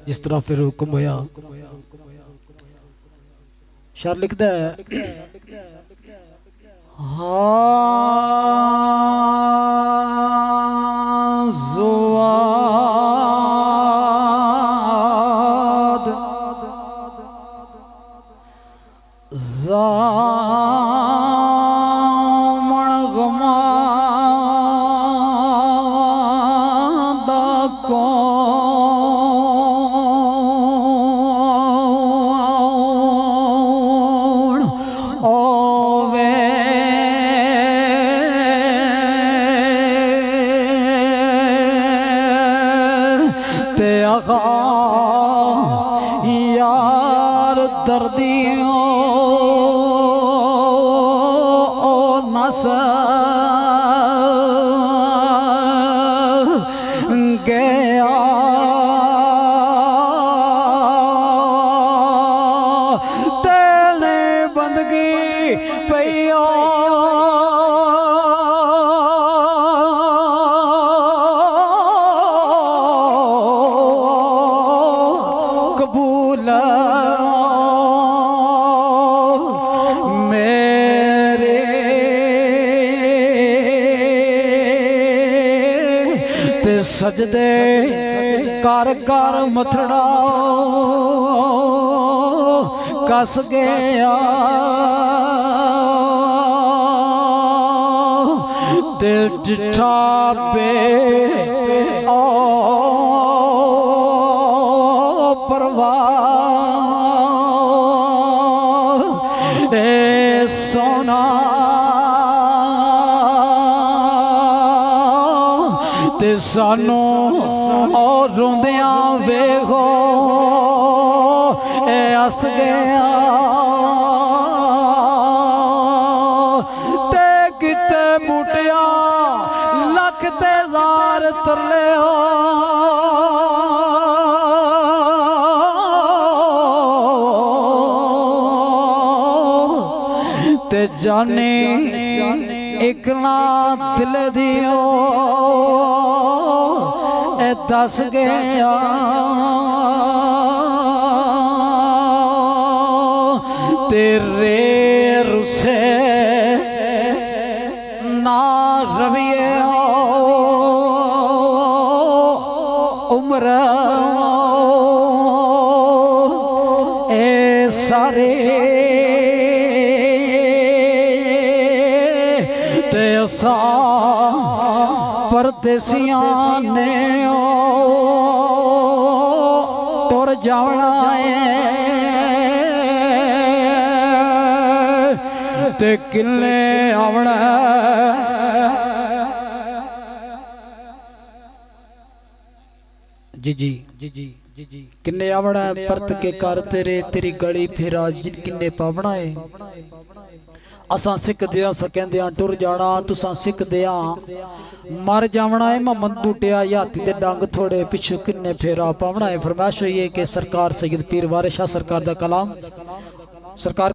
जिस तरह फिर हुक्म होया। शार लिखदा है हाँ ज़ुआद ज़ामण गमादा कौन ओवे ते आखा यार दर्दियों नस गया तेने बंदगी पैया कबूल मेरे ते सजदे कर कर मथड़ा कस गया ते डिठा पे ओ परवाह ए सोना ते सानू और रोंदियां वेखो ए हस गया ते किते मुटिया लख ते ज़ार तरले हो ते जाने एक ना दिल दियो ए दस गया तेरे रुसे ना रविए उम्र ए सारे ते सा परदेसियां ने तुर जाना है ते किन्ने आवना जी जी जी जी जी जी किन्ने आवना परत के कर तेरे तेरी गली फिर आज किन्ने पावना है असां सिख दिया सकेंदियां टुर जाना तुसां सिख दिया मर जावना है मोहम्मद बूटिया याती दे डंग थोड़े पिछू किन्ने फेरा पावना है। फरमाइश हुई है कि सरकार सैयद पीर वारिस शाह सरकार दा कलाम सरकार